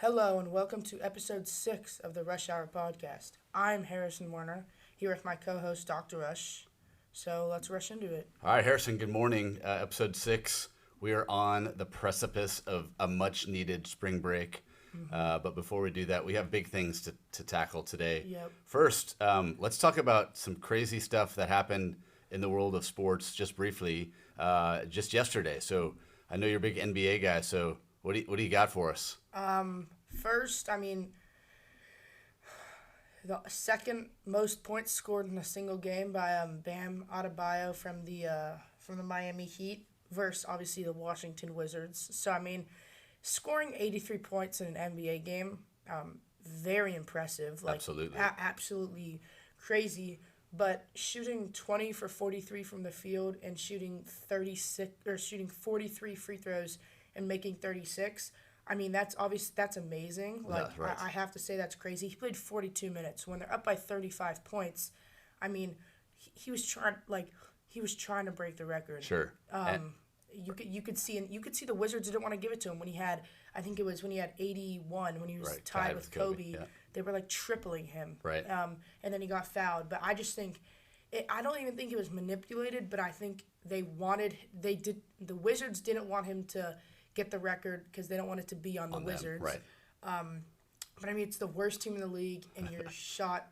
Hello and welcome to episode 6 of the Rush Hour podcast. I'm Harrison Werner, here with my co-host Dr. Rush. So let's rush into it. All right, Harrison, good morning. Episode 6. We are on the precipice of a much-needed spring break. But before we do that, we have big things to tackle today. Yep. First, let's talk about some crazy stuff that happened in the world of sports just briefly, just yesterday. So I know you're a big NBA guy, so what do you got for us? First, the second most points scored in a single game by Bam Adebayo from the Miami Heat versus obviously the Washington Wizards. So scoring 83 points in an NBA game, very impressive. Absolutely. Absolutely crazy. But shooting 20 for 43 from the field and shooting 43 free throws and making 36. That's amazing. That's right. I have to say that's crazy. He played 42 minutes. When they're up by 35 points, he was trying to break the record. Sure. You could see the Wizards didn't want to give it to him when he had 81 when he was tied with Kobe. Yeah. They were tripling him. Right. And then he got fouled. But I just think I don't even think it was manipulated, but I think the Wizards didn't want him to get the record because they don't want it to be on the Wizards. Right. But it's the worst team in the league, and you shot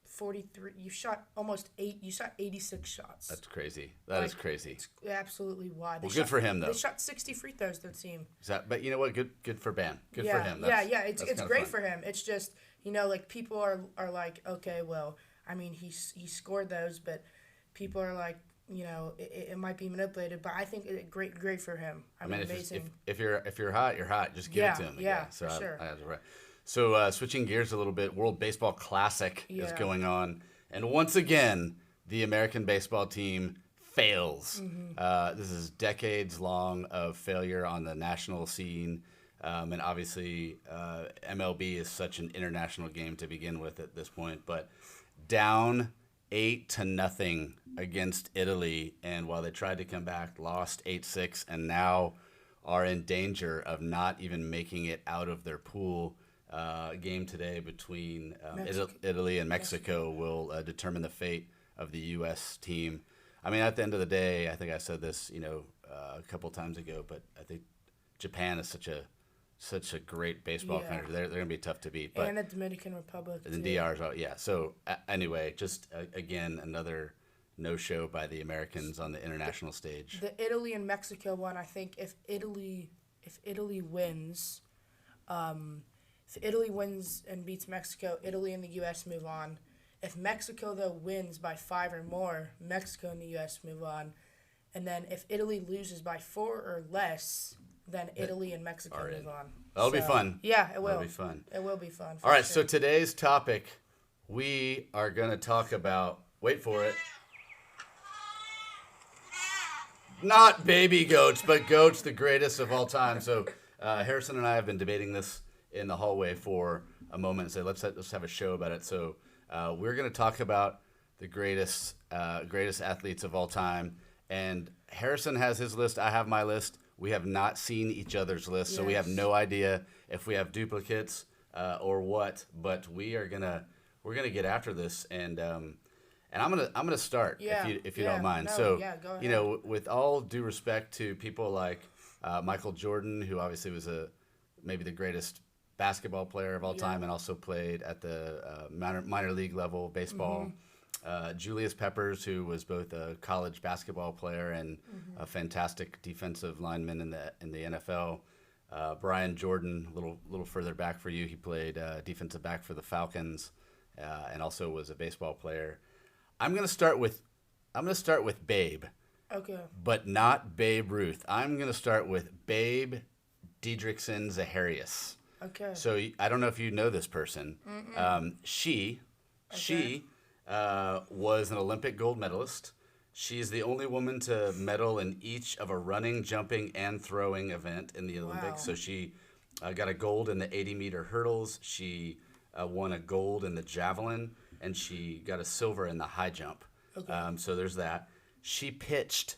43. You shot 86 shots. That's crazy. That is crazy. It's absolutely wild. Good for him, though. They shot 60 free throws, their team. But you know what? Good for Bam. Good for him. It's great for him. It's just, people are like, okay, well, he scored those, but people are like, it might be manipulated, but I think great for him. Amazing. If you're hot, you're hot. Just give it to him. Yeah, for sure. So switching gears a little bit, World Baseball Classic is going on, and once again, the American baseball team fails. This is decades long of failure on the national scene, and obviously MLB is such an international game to begin with at this point, but down 8-0 against Italy, and while they tried to come back, lost 8-6, and now are in danger of not even making it out of their pool. Game today between Italy and Mexico will determine the fate of the U.S. team. At the end of the day, I think I said this, a couple times ago, but I think Japan is such a great baseball country. They're going to be tough to beat. And the Dominican Republic. The DR, yeah. So anyway, just again another no-show by the Americans on the international stage. The Italy and Mexico one, I think if Italy wins. If Italy wins and beats Mexico, Italy and the U.S. move on. If Mexico, though, wins by 5 or more, Mexico and the U.S. move on. And then if Italy loses by 4 or less, then Italy and Mexico move on. That'll be fun. Yeah, it will. That'll be fun. It will be fun. All right, so today's topic, we are going to talk about, wait for it, not baby goats, but goats, the greatest of all time. So Harrison and I have been debating this in the hallway for a moment and say, let's have a show about it. So we're going to talk about the greatest athletes of all time. And Harrison has his list. I have my list. We have not seen each other's list, so we have no idea if we have duplicates or what. But we're gonna get after this, and I'm gonna start if you don't mind. Go ahead. With all due respect to people like Michael Jordan, who obviously was maybe the greatest basketball player of all time, and also played at the minor league level baseball. Julius Peppers, who was both a college basketball player and a fantastic defensive lineman in the NFL. Brian Jordan, a little further back for you, he played defensive back for the Falcons, and also was a baseball player. I'm gonna start with Babe. Okay. But not Babe Ruth. I'm gonna start with Babe Didrikson Zaharias. Okay. So I don't know if you know this person. She was an Olympic gold medalist. She's the only woman to medal in each of a running, jumping, and throwing event in the Olympics. Wow. So she got a gold in the 80-meter hurdles. She won a gold in the javelin, and she got a silver in the high jump. Okay. So there's that. She pitched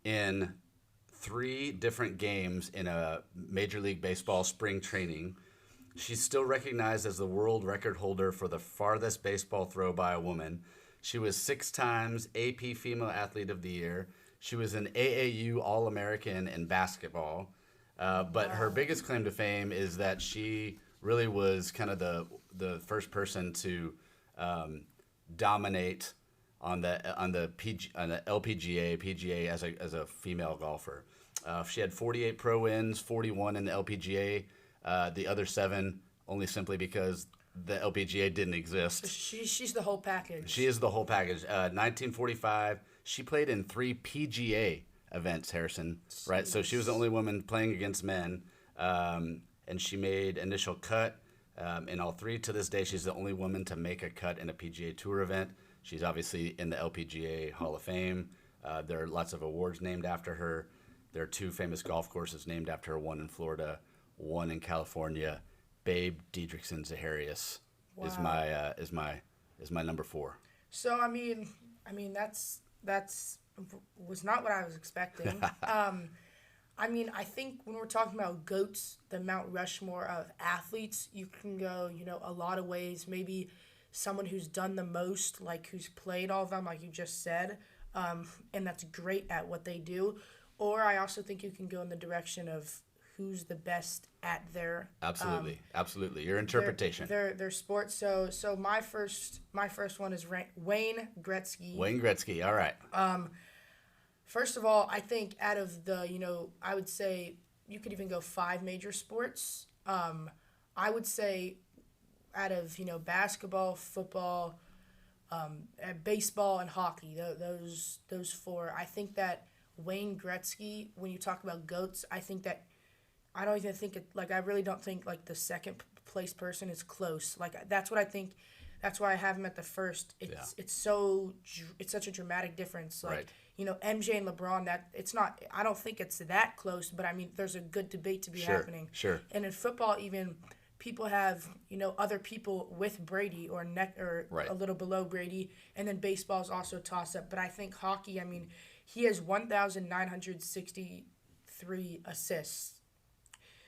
in 3 different games in a Major League Baseball spring training. She's still recognized as the world record holder for the farthest baseball throw by a woman. She was 6 times AP Female Athlete of the Year. She was an AAU All-American in basketball. But her biggest claim to fame is that she really was kind of the first person to dominate on the LPGA, PGA as a female golfer. She had 48 pro wins, 41 in the LPGA. The other 7 only simply because the LPGA didn't exist. She's the whole package. She is the whole package. 1945, she played in 3 PGA events, Harrison, right? So she was the only woman playing against men, and she made initial cut in all 3. To this day, she's the only woman to make a cut in a PGA Tour event. She's obviously in the LPGA Hall of Fame. There are lots of awards named after her. There are 2 famous golf courses named after her, one in Florida, one in California. Babe Didrikson Zaharias is my number 4. So I mean that's was not what I was expecting. I mean, I think when we're talking about GOATs, the Mount Rushmore of athletes, you can go, a lot of ways. Maybe someone who's done the most, like who's played all of them, like you just said, and that's great at what they do. Or I also think you can go in the direction of who's the best at their absolutely your interpretation their sport. So my first one is Wayne Gretzky. Wayne Gretzky. All right. First of all, I think out of the I would say you could even go 5 major sports. I would say out of basketball, football, baseball, and hockey, those 4, I think that Wayne Gretzky, when you talk about GOATs, I think that I don't even think it, like, I really don't think like the second place person is close. Like, that's what I think. That's why I have him at the first. It's such a dramatic difference. Like, right. MJ and LeBron, that it's not, I don't think it's that close, but I mean, there's a good debate to be happening. Sure. And in football, even people have, other people with Brady or right. a little below Brady. And then baseball is also toss up. But I think hockey, I mean, he has 1,963 assists.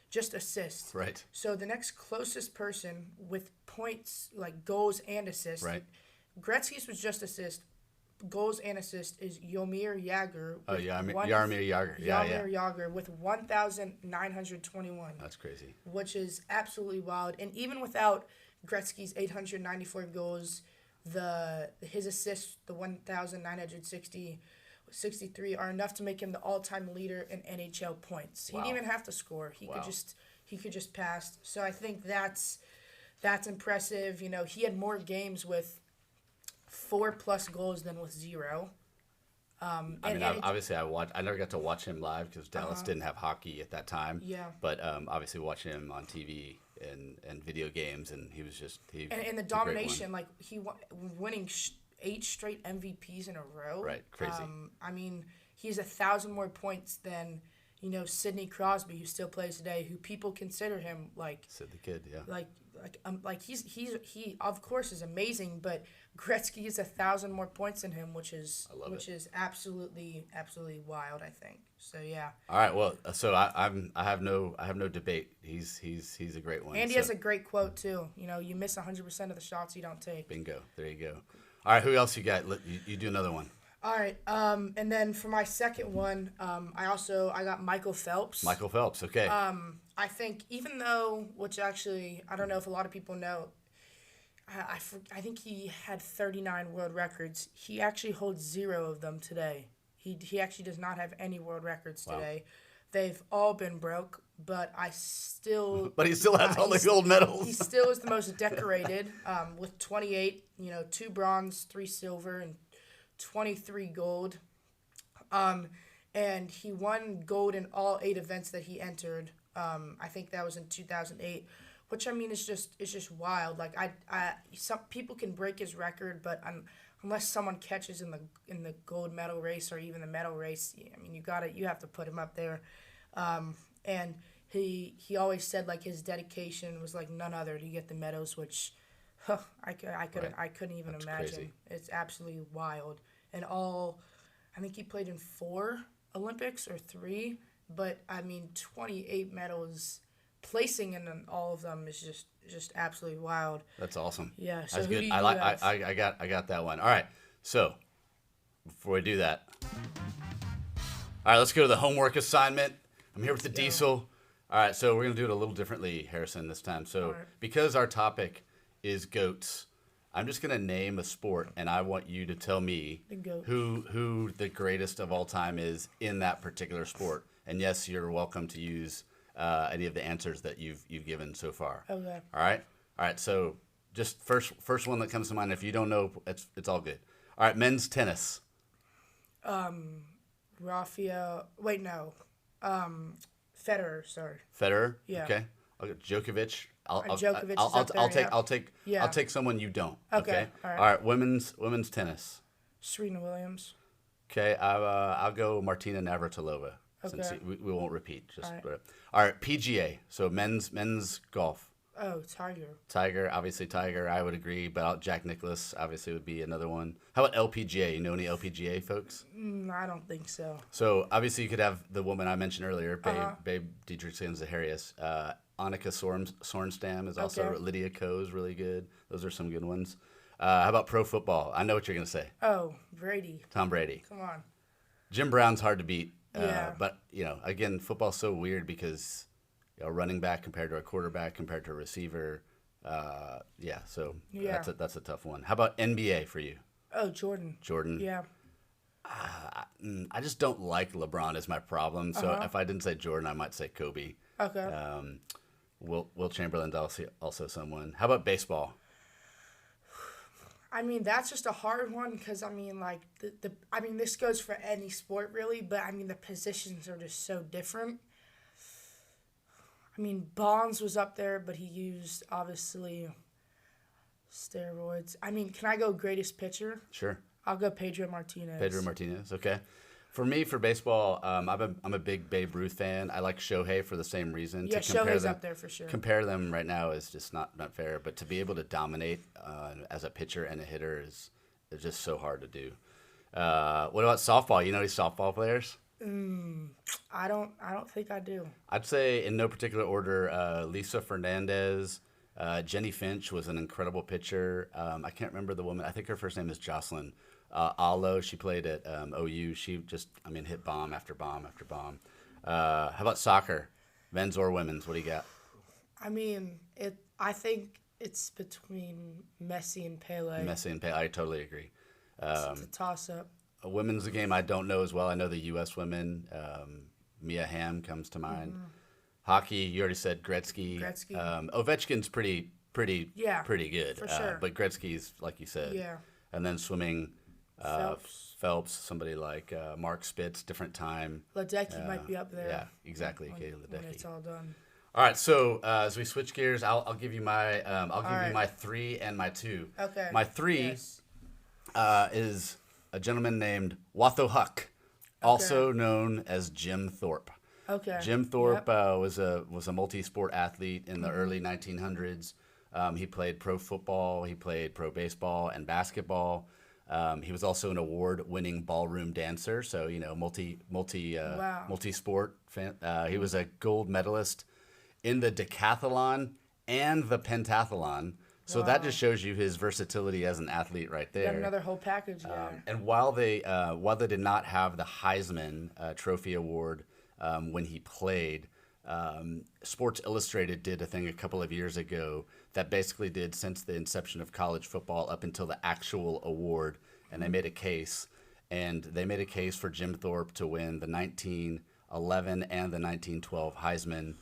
Just assists. Right. So the next closest person with points, like goals and assists. Right. Gretzky's was just assists. Goals and assists is Jaromir Jagr. Jaromir Jagr. Jaromir Jagr with 1,921. That's crazy. Which is absolutely wild. And even without Gretzky's 894 goals, his assists, the 1,963 are enough to make him the all-time leader in NHL points. Wow. He didn't even have to score. He could just pass. So I think that's impressive. He had more games with 4+ goals than with 0. Obviously I never got to watch him live because Dallas didn't have hockey at that time. Yeah. But obviously watching him on TV and video games, and he was just and the domination, like he winning 8 straight MVPs in a row. Right, crazy. I mean, he has 1,000 more points than Sidney Crosby, who still plays today, who people consider him like Sid the Kid, yeah. Like he of course is amazing, but Gretzky has 1,000 more points than him, which is absolutely wild, I think. So yeah. All right, well, so I have no debate. He's a great one. And he has a great quote too. You miss 100% of the shots you don't take. Bingo. There you go. All right, who else you got? You do another one. All right, and then for my second one, I got Michael Phelps. Michael Phelps, okay. I think even though, which actually, I don't know if a lot of people know, I think he had 39 world records. He actually holds 0 of them today. He actually does not have any world records today. Wow. They've all been broke, but I still... But he still has all the gold medals. He still is the most decorated with 28, 2 bronze, 3 silver, and 23 gold. And he won gold in all 8 events that he entered. I think that was in 2008, which I mean is just wild. Like some people can break his record, but unless someone catches in the gold medal race or even the medal race, I mean you have to put him up there. And he always said like his dedication was like none other to get the medals, which I couldn't even That's imagine. Crazy. It's absolutely wild. And I think he played in 4 Olympics or 3. But, I mean, 28 medals, placing in all of them is just absolutely wild. That's awesome. Yeah. So That's who good. do you I have? I got that one. All right. So before we do that, all right, let's go to the homework assignment. I'm here with the Diesel. All right, so we're gonna do it a little differently, Harrison, this time. So because our topic is goats, I'm just gonna name a sport, and I want you to tell me who the greatest of all time is in that particular sport. And yes, you're welcome to use any of the answers that you've given so far. Okay. All right. So just first one that comes to mind. If you don't know, it's all good. All right, men's tennis. Rafael. Wait, no. Federer. Sorry. Federer. Yeah. Okay. I'll get Djokovic. Djokovic is up there, I'll take someone you don't. Okay. All right. Women's tennis. Serena Williams. Okay. I'll go Martina Navratilova. Okay. Since we won't repeat. Just all right. PGA. So men's golf. Oh, Tiger. Tiger, obviously Tiger. I would agree, but Jack Nicklaus obviously would be another one. How about LPGA? You know any LPGA folks? I don't think so. So obviously you could have the woman I mentioned earlier, Babe Dietrichson-Zaharias. Annika Sorenstam is also Lydia Ko is really good. Those are some good ones. How about pro football? I know what you're gonna say. Oh, Brady. Tom Brady. Come on. Jim Brown's hard to beat. Yeah. But again, football's so weird because running back compared to a quarterback compared to a receiver. That's a tough one. How about NBA for you? Oh, Jordan. Yeah. I just don't like LeBron is my problem. So if I didn't say Jordan, I might say Kobe. Okay. Will Chamberlain's also someone. How about baseball? I mean, that's just a hard one because, this goes for any sport really, but, the positions are just so different. Bonds was up there, but he used, obviously, steroids. Can I go greatest pitcher? Sure. I'll go Pedro Martinez. Okay. For me, for baseball, I'm a big Babe Ruth fan. I like Shohei for the same reason. Yeah, Shohei's up there for sure. Compare them right now is just not fair. But to be able to dominate as a pitcher and a hitter is just so hard to do. What about softball? You know any softball players? I don't think I do. I'd say in no particular order, Lisa Fernandez, Jenny Finch was an incredible pitcher. I can't remember the woman. I think her first name is Jocelyn. Alo, she played at OU. She just, hit bomb after bomb after bomb. How about soccer? Men's or women's? What do you got? I think it's between Messi and Pele. I totally agree. It's a toss-up. A women's game I don't know as well. I know the U.S. women. Mia Hamm comes to mind. Mm-hmm. Hockey, you already said Gretzky. Ovechkin's pretty good. For sure. But Gretzky's, like you said. Yeah. And then swimming, Phelps, somebody like Mark Spitz, different time. Ledecky might be up there. Yeah, exactly. Katie Ledecky. When it's all done. All right, so as we switch gears, I'll give you my my 3 and my 2. Okay. My 3 is a gentleman named Watho Huck, also known as Jim Thorpe. Okay. Jim Thorpe was a multi-sport athlete in the early 1900s. He played pro football, he played pro baseball and basketball. He was also an award-winning ballroom dancer, so multi-sport fan. He was a gold medalist in the decathlon and the pentathlon. So that just shows you his versatility as an athlete right there. Got another whole package. And while they did not have the Heisman Trophy award when he played, Sports Illustrated did a thing a couple of years ago that basically did since the inception of college football up until the actual award, and they made a case. And they made a case for Jim Thorpe to win the 1911 and the 1912 Heisman,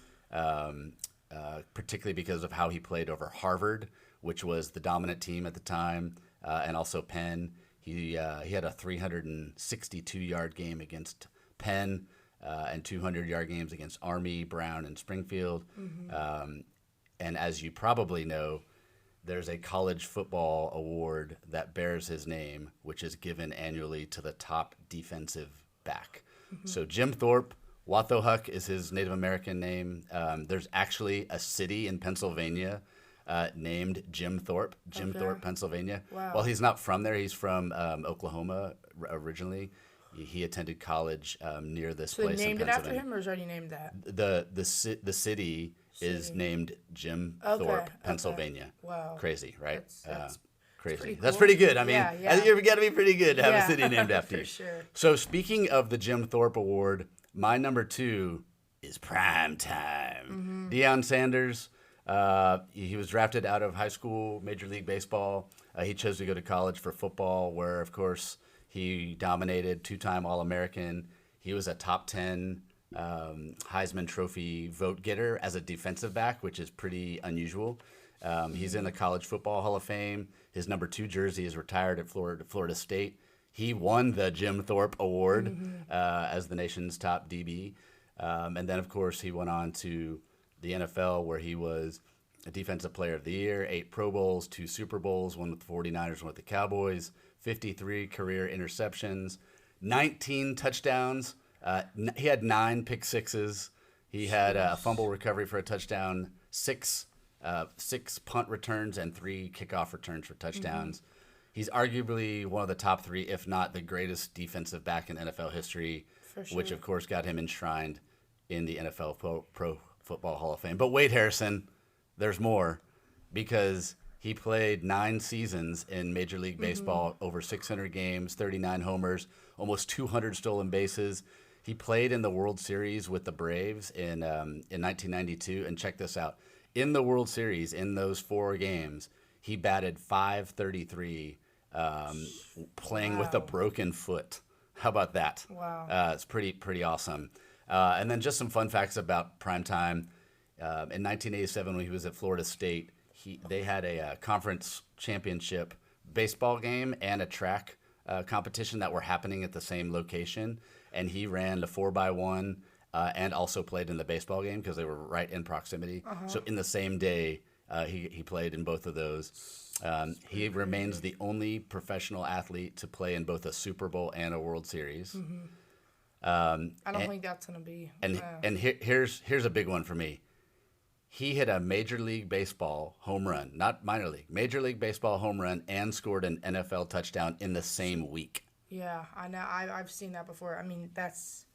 particularly because of how he played over Harvard, which was the dominant team at the time, and also Penn. He had a 362-yard game against Penn and 200-yard games against Army, Brown, and Springfield. Mm-hmm. And as you probably know, there's a college football award that bears his name, which is given annually to the top defensive back. Mm-hmm. So Jim Thorpe, Watho Huck is his Native American name. There's actually a city in Pennsylvania named Jim Thorpe, Thorpe, Pennsylvania. Wow. Well, he's not from there. He's from Oklahoma originally. He attended college near this So place they named in it after Pennsylvania. him, or is already named that? The city is named Jim Thorpe, Pennsylvania. Wow. Crazy, right? That's crazy. pretty That's cool. pretty good. I mean, Yeah, I think you've got to be pretty good to have a Yeah, city named after for you. sure. So speaking of the Jim Thorpe Award, my number 2 is prime time. Deion Sanders. He was drafted out of high school, Major League Baseball. He chose to go to college for football, where, of course, he dominated, 2-time All-American. He was a top 10 Heisman Trophy vote getter as a defensive back, which is pretty unusual. He's in the College Football Hall of Fame. His number 2 jersey is retired at Florida State. He won the Jim Thorpe Award as the nation's top DB. And then, of course, he went on to the NFL, where he was a Defensive Player of the Year, 8 Pro Bowls, 2 Super Bowls, one with the 49ers, one with the Cowboys, 53 career interceptions, 19 touchdowns. He had 9 pick sixes. He had a fumble recovery for a touchdown, 6 punt returns, and 3 kickoff returns for touchdowns. He's arguably one of the top 3, if not the greatest defensive back in NFL history, which, of course, got him enshrined in the NFL Pro Football Hall of Fame. But wait, Harrison, there's more, because he played 9 seasons in Major League Baseball, over 600 games, 39 homers, almost 200 stolen bases. He played in the World Series with the Braves in 1992, and check this out. In the World Series, in those 4 games, he batted .533, playing with a broken foot. How about that? Wow. It's pretty awesome. And then just some fun facts about primetime. In 1987, when he was at Florida State, they had a conference championship baseball game and a track competition that were happening at the same location. And he ran the 4x1 and also played in the baseball game because they were right in proximity. So in the same day, he played in both of those. He remains the only professional athlete to play in both a Super Bowl and a World Series. I don't think that's going to be. And here's a big one for me. He hit a Major League Baseball home run, not minor league, Major League Baseball home run, and scored an NFL touchdown in the same week. Yeah, I know. I've seen that before. I mean, that's.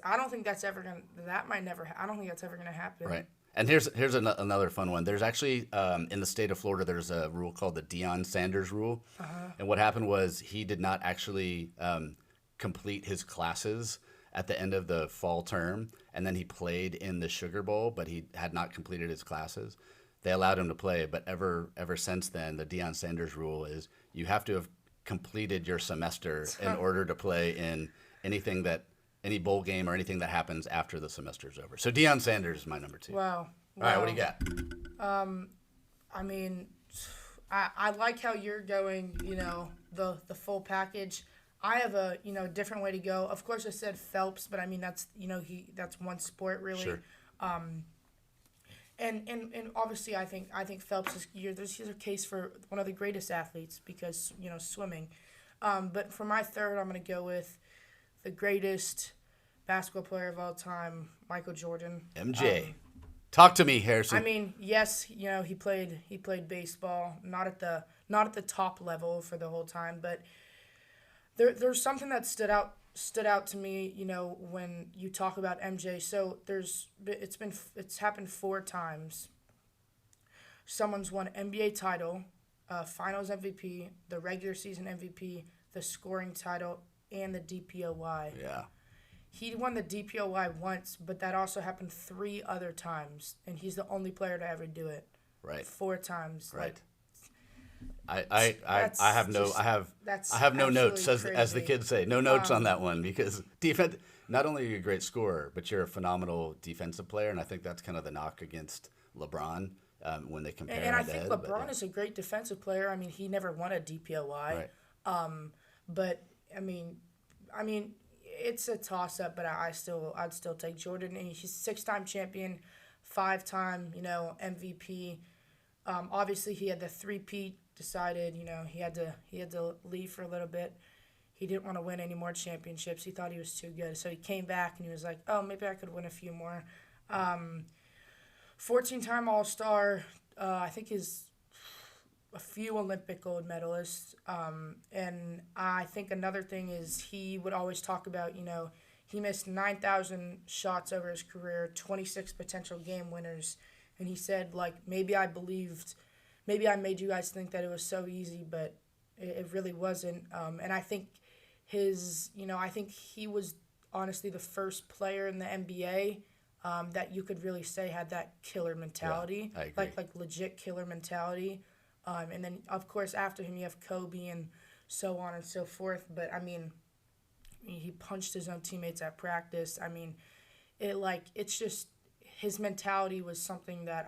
I don't think that's ever gonna. That might never. I don't think that's ever gonna happen. Right. And here's another fun one. There's actually in the state of Florida, there's a rule called the Deion Sanders rule. And what happened was he did not actually complete his classes at the end of the fall term, and then he played in the Sugar Bowl, but he had not completed his classes. They allowed him to play, but ever since then, the Deion Sanders rule is you have to have completed your semester in order to play in any bowl game or anything that happens after the semester's over. So Deion Sanders is my number 2. Wow. All right, what do you got? I mean, I like how you're going, the full package. I have a, different way to go. Of course, I said Phelps, but I mean, that's, that's one sport, really. Sure. And obviously, I think Phelps is a case for one of the greatest athletes because, swimming. But for my third, I'm going to go with the greatest basketball player of all time, Michael Jordan. MJ. Talk to me, Harrison. I mean, yes, he played baseball, not at the top level for the whole time, but there's something that stood out to me, when you talk about MJ. So it's happened 4 times. Someone's won NBA title, Finals MVP, the regular season MVP, the scoring title, and the DPOY. Yeah. He won the DPOY once, but that also happened 3 other times, and he's the only player to ever do it. Right. 4 times. Right. I have no notes, as the kids say. No notes on that one, because defense. Not only are you a great scorer, but you're a phenomenal defensive player, and I think that's kind of the knock against LeBron when they compare. And I think LeBron is a great defensive player. I mean, he never won a DPOY. Right. But I mean, it's a toss-up, but I'd still take Jordan. And he's 6-time champion, 5-time, MVP. Obviously, he had the 3-peat decided. He had to leave for a little bit. He didn't want to win any more championships. He thought he was too good, so he came back and he was like, "Oh, maybe I could win a few more." 14-time All-Star. I think a few Olympic gold medalists. And I think another thing is he would always talk about, he missed 9,000 shots over his career, 26 potential game winners. And he said, like, maybe I made you guys think that it was so easy, but it really wasn't. And I think I think he was honestly the first player in the NBA that you could really say had that killer mentality, I agree. like legit killer mentality. And then of course after him you have Kobe and so on and so forth. But I mean, he punched his own teammates at practice. I mean, it's just his mentality was something that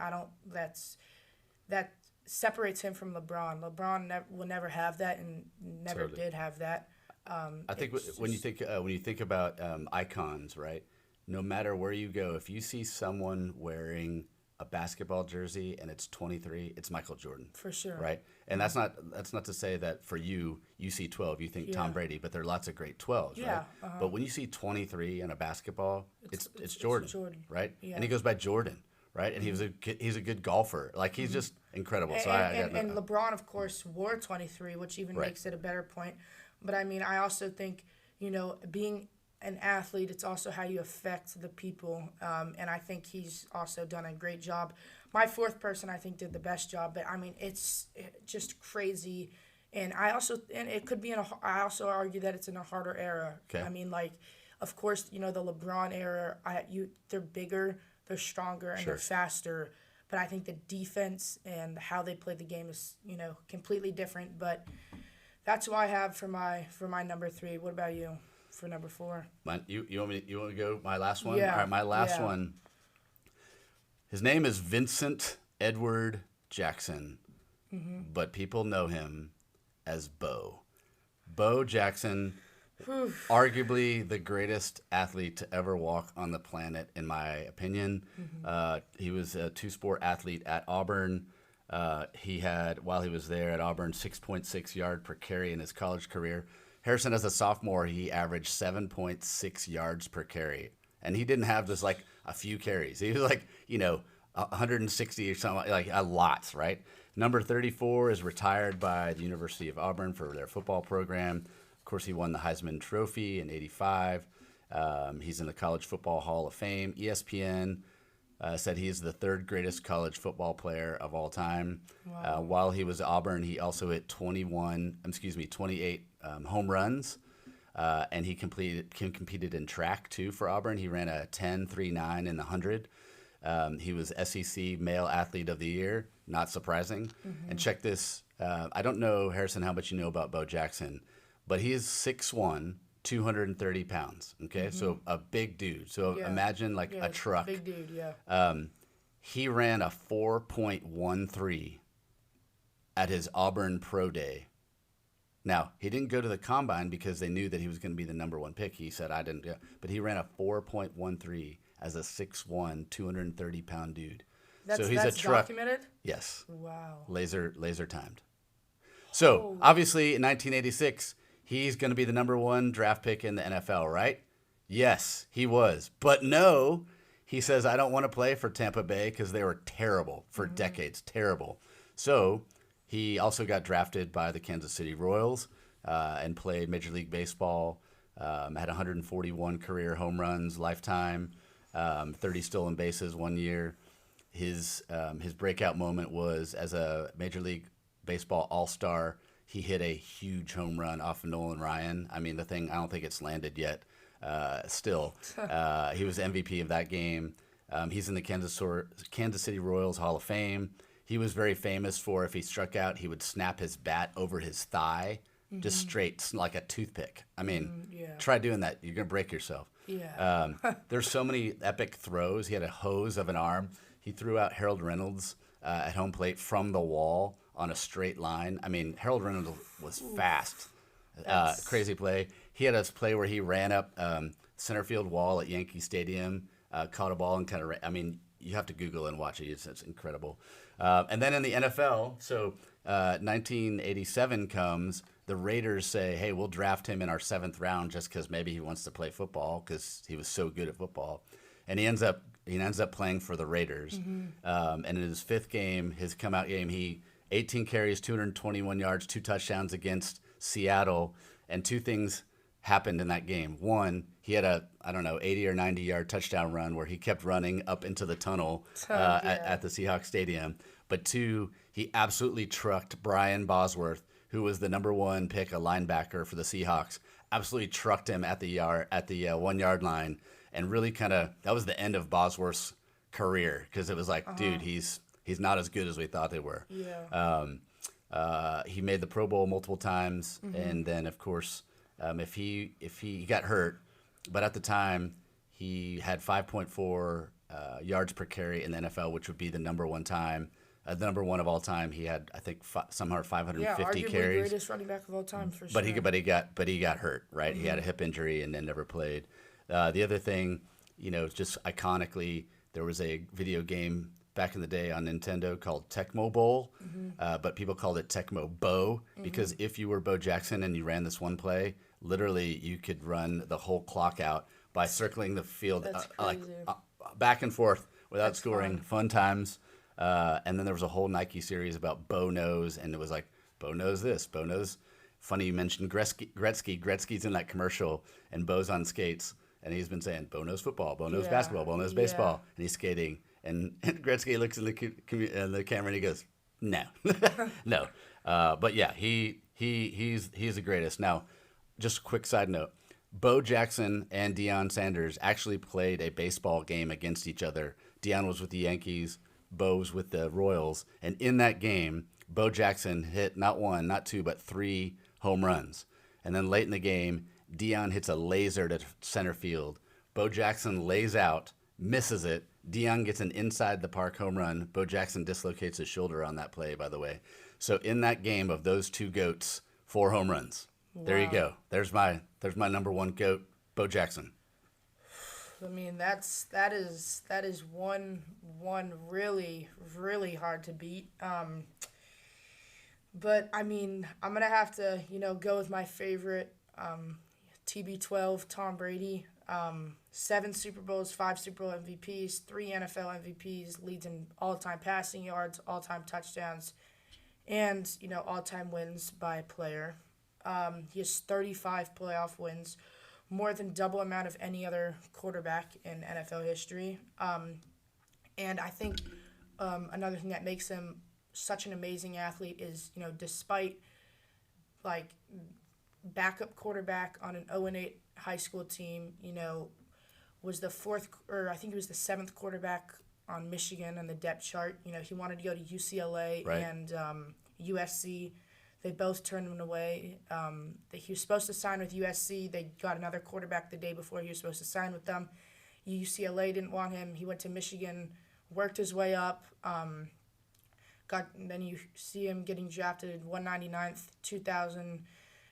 that separates him from LeBron. LeBron will never have that and never Totally. did have that. I think when you think about icons, right? No matter where you go, if you see someone wearing a basketball jersey and it's 23, it's Michael Jordan. For sure. Right? And that's not to say that for you see 12, you think Tom Brady, but there are lots of great 12s, Yeah, right? But when you see 23 in a basketball, it's Jordan, Jordan. right? Yeah. And he goes by Jordan, right? And he's a good golfer. Like he's just incredible. So and LeBron, of course, wore 23, which even makes it a better point. But I mean, I also think, being an athlete, it's also how you affect the people. And I think he's also done a great job. My fourth person, I think, did the best job. But I mean, it's just crazy. And I also argue that it's in a harder era. Okay. I mean, like, of course, the LeBron era, they're bigger, they're stronger, and they're faster. But I think the defense and how they play the game is, completely different. But that's what I have for my number 3. What about you for number 4? You want to go my last one? Yeah. All right, my last one. His name is Vincent Edward Jackson, but people know him as Bo. Bo Jackson, arguably the greatest athlete to ever walk on the planet, in my opinion. He was a two-sport athlete at Auburn. He had, while he was there at Auburn, 6.6 yard per carry in his college career. Harrison, as a sophomore, he averaged 7.6 yards per carry. And he didn't have just like a few carries. He was like, 160 or something, like a lot, right? Number 34 is retired by the University of Auburn for their football program. Of course, he won the Heisman Trophy in '85. He's in the College Football Hall of Fame. ESPN said he is the 3rd greatest college football player of all time. Wow. While he was at Auburn, he also hit 28 home runs, and he competed in track too for Auburn. He ran a 10.39 in the 100. He was SEC Male Athlete of the Year, not surprising. And check this. I don't know, Harrison, how much you know about Bo Jackson, but he is 6'1", 230 pounds. Okay, so a big dude. So imagine like a truck. Big dude, yeah. He ran a 4.13 at his Auburn Pro Day. Now, he didn't go to the combine because they knew that he was going to be the number 1 pick. He said, I didn't. But he ran a 4.13 as a 6'1", 230-pound dude. That's a truck. Documented? Yes. Wow. Laser timed. So, obviously, in 1986, he's going to be the number 1 draft pick in the NFL, right? Yes, he was. But no, he says, I don't want to play for Tampa Bay because they were terrible for decades. Terrible. So he also got drafted by the Kansas City Royals and played Major League Baseball, had 141 career home runs lifetime, 30 stolen bases 1 year. His breakout moment was as a Major League Baseball All-Star. He hit a huge home run off of Nolan Ryan. I mean, the thing, I don't think it's landed yet. Still, he was MVP of that game. He's in the Kansas City Royals Hall of Fame. He was very famous for, if he struck out, he would snap his bat over his thigh, just straight, like a toothpick. I mean, try doing that. You're going to break yourself. Yeah. There's so many epic throws. He had a hose of an arm. He threw out Harold Reynolds at home plate from the wall on a straight line. I mean, Harold Reynolds was fast. Crazy play. He had a play where he ran up center field wall at Yankee Stadium, caught a ball and kind of, I mean, you have to Google and watch it. It's incredible. And then in the NFL, so 1987 comes, the Raiders say, hey, we'll draft him in our 7th round just because maybe he wants to play football because he was so good at football. And he ends up playing for the Raiders. And in his 5th game, his come-out game, he 18 carries, 221 yards, 2 touchdowns against Seattle, and 2 things happened in that game. One, he had a 80 or 90 yard touchdown run where he kept running up into the tunnel at the Seahawks stadium. But 2, he absolutely trucked Brian Bosworth, who was the number 1 pick, a linebacker for the Seahawks. Absolutely trucked him at the 1 yard line, and really that was the end of Bosworth's career, because it was like, dude, he's not as good as we thought they were. Yeah. He made the Pro Bowl multiple times, and then of course, if he got hurt, but at the time he had 5.4 yards per carry in the NFL, which would be the number 1 time. The number 1 of all time. He had, I think, somehow 550 arguably carries. Greatest running back of all time for But sure. he got hurt, right? He had a hip injury and then never played. The other thing, just iconically, there was a video game back in the day on Nintendo called Tecmo Bowl, but people called it Tecmo Bo, because if you were Bo Jackson and you ran this one play, literally you could run the whole clock out by circling the field back and forth without scoring. Fun times. And then there was a whole Nike series about Bo knows, and it was like, Bo knows this, Bo knows. Funny you mentioned Gretzky. Gretzky's in that commercial, and Bo's on skates, and he's been saying, Bo knows football, Bo knows basketball, Bo knows baseball, and he's skating. And Gretzky looks in the camera and he goes, no, no. But yeah, he's the greatest. Now, just a quick side note. Bo Jackson and Deion Sanders actually played a baseball game against each other. Deion was with the Yankees, Bo was with the Royals. And in that game, Bo Jackson hit not 1, not 2, but 3 home runs. And then late in the game, Deion hits a laser to center field. Bo Jackson lays out, misses it. Deion gets an inside the park home run. Bo Jackson dislocates his shoulder on that play, by the way. So in that game of those 2 GOATs, 4 home runs. Wow. There you go. There's my number 1 GOAT, Bo Jackson. I mean, that is one really, really hard to beat. But I mean, I'm gonna have to go with my favorite, TB12, Tom Brady. 7 Super Bowls, 5 Super Bowl MVPs, 3 NFL MVPs, leads in all-time passing yards, all-time touchdowns, and all-time wins by player. He has 35 playoff wins, more than double amount of any other quarterback in NFL history. And I think another thing that makes him such an amazing athlete is, despite backup quarterback on an 0-8 high school team, was the 4th, or I think he was the 7th quarterback on Michigan on the depth chart. He wanted to go to UCLA and USC. They both turned him away. He was supposed to sign with USC. They got another quarterback the day before he was supposed to sign with them. UCLA didn't want him. He went to Michigan, worked his way up. Then you see him getting drafted 199th, 2000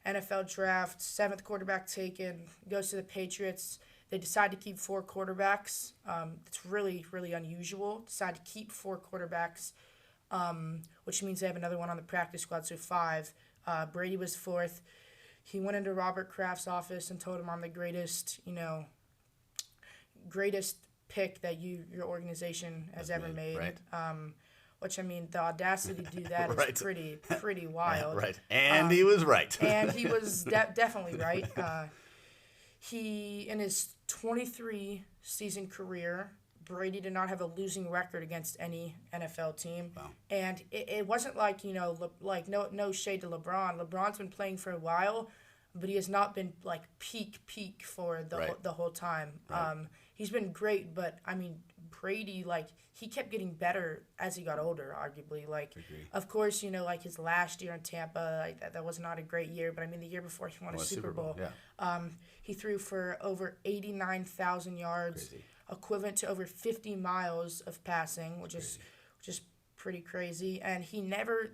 NFL draft, 7th quarterback taken, goes to the Patriots. They decide to keep 4 quarterbacks. It's really, really unusual. Decide to keep 4 quarterbacks, which means they have another one on the practice squad, so 5. Brady was 4th. He went into Robert Kraft's office and told him, I'm the greatest pick that your organization has ever made. Right. Which, I mean, the audacity to do that is pretty wild. Yeah, right. And he was right. And he was definitely right. He, in his 23-season career, Brady did not have a losing record against any NFL team. Wow. And it wasn't like, no shade to LeBron. LeBron's been playing for a while, but he has not been, peak for the whole time. Right. He's been great, but, I mean, Brady, he kept getting better as he got older, arguably. Of course, his last year in Tampa, that was not a great year, but, I mean, the year before he won a Super Bowl. Yeah. He threw for over 89,000 yards, Crazy. Equivalent to over 50 miles of passing, which is pretty crazy. And he never,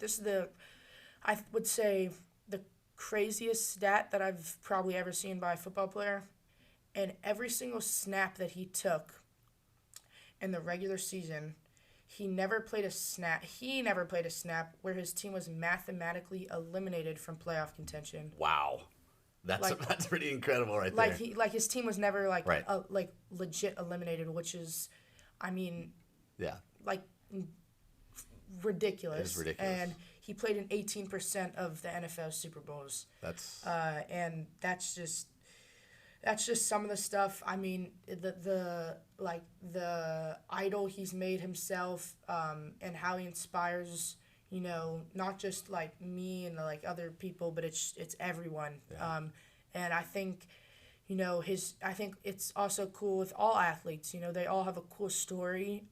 I would say, the craziest stat that I've probably ever seen by a football player. And every single snap that he took in the regular season, he never played a snap where his team was mathematically eliminated from playoff contention. Wow. That's pretty incredible right there. His team was never legit eliminated, which is, I mean, yeah, ridiculous. It is ridiculous. And he played in 18% of the NFL Super Bowls. And that's just some of the stuff. I mean, the idol he's made himself, and how he inspires, not just like me and like other people, but it's everyone. Yeah. And I think, I think it's also cool with all athletes. They all have a cool story.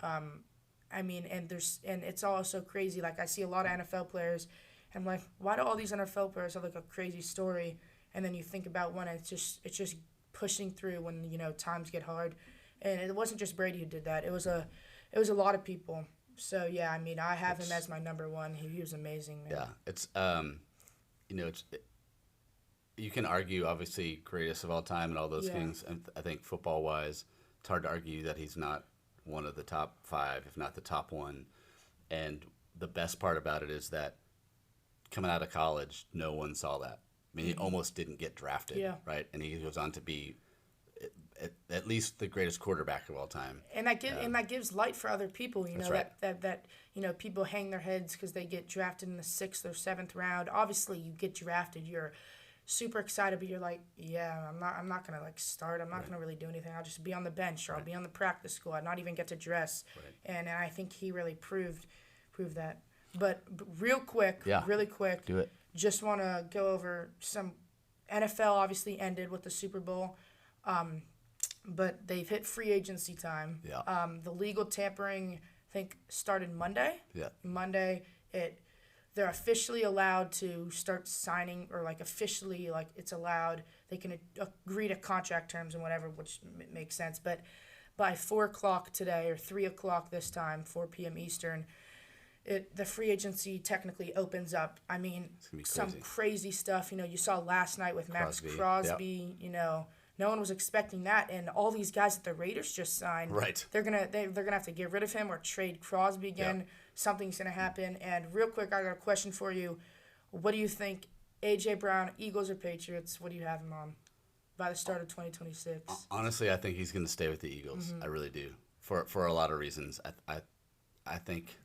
I mean, and it's also crazy. Like, I see a lot of NFL players, and I'm like, why do all these NFL players have like a crazy story? And then you think about one, and it's just pushing through when times get hard. And it wasn't just Brady who did that. It was a lot of people. So yeah, I mean, I have him as my number one. He was amazing, man. Yeah, it's you can argue obviously greatest of all time and all those things. And I think football wise, it's hard to argue that he's not one of the top 5, if not the top one. And the best part about it is that coming out of college, no one saw that. I mean, he almost didn't get drafted, right? And he goes on to be at least the greatest quarterback of all time. And that gives light for other people. That's right. that people hang their heads because they get drafted in the 6th or 7th round. Obviously, you get drafted, you're super excited, but you're like, I'm not gonna like start. I'm not gonna really do anything. I'll just be on the bench, or I'll be on the practice squad, not even get to dress. Right. And I think he really proved that. But really quick, do it. Just want to go over some. NFL obviously ended with the Super Bowl, but they've hit free agency time. Yeah. The legal tampering, I think, started Monday. Yeah. Monday, they're officially allowed to start signing, or like officially, like it's allowed. They can agree to contract terms and whatever, which makes sense. But by 4:00 today, or 3:00 this time, 4 p.m. Eastern, the free agency technically opens up. I mean, some crazy stuff. You saw last night with Max Crosby. Yep. No one was expecting that, and all these guys that the Raiders just signed. Right. They're gonna have to get rid of him or trade Crosby again. Yep. Something's gonna happen. And real quick, I got a question for you. What do you think? A.J. Brown, Eagles or Patriots? What do you have him on by the start of 2026? Honestly, I think he's going to stay with the Eagles. Mm-hmm. I really do, for a lot of reasons. I think,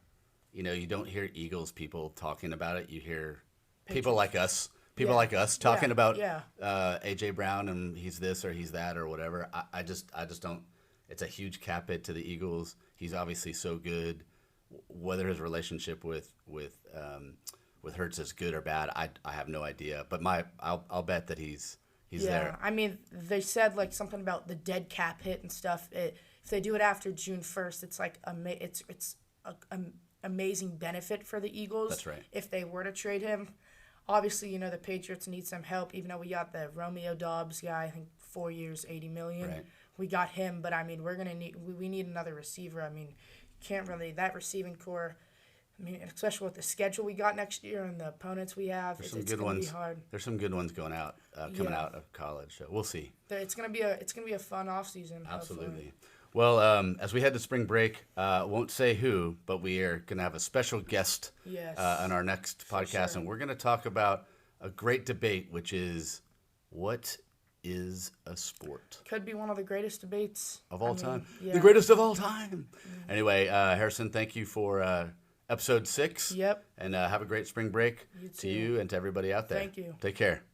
you don't hear Eagles people talking about it. You hear people like us. Like us talking about A.J. Brown and he's this or he's that or whatever. I just don't. It's a huge cap hit to the Eagles. He's obviously so good. Whether his relationship with Hurts is good or bad, I have no idea. But I'll bet that he's there. I mean, they said like something about the dead cap hit and stuff. If they do it after June 1st, it's like it's an amazing benefit for the Eagles. That's right. If they were to trade him. Obviously, the Patriots need some help, even though we got the Romeo Dobbs guy, I think 4 years, $80 million. Right. We got him, but I mean, we need another receiver. I mean, can't really, that receiving core, I mean, especially with the schedule we got next year and the opponents we have, it's going to be hard. There's some good ones coming out of college, so we'll see. It's going to be a fun offseason. Absolutely. Hopefully. Well, as we head to spring break, won't say who, but we are going to have a special guest on our next podcast, and we're going to talk about a great debate, which is, what is a sport? Could be one of the greatest debates of all time. Yeah. The greatest of all time. Mm-hmm. Anyway, Harrison, thank you for episode 6. Yep. And have a great spring break to you and to everybody out there. Thank you. Take care.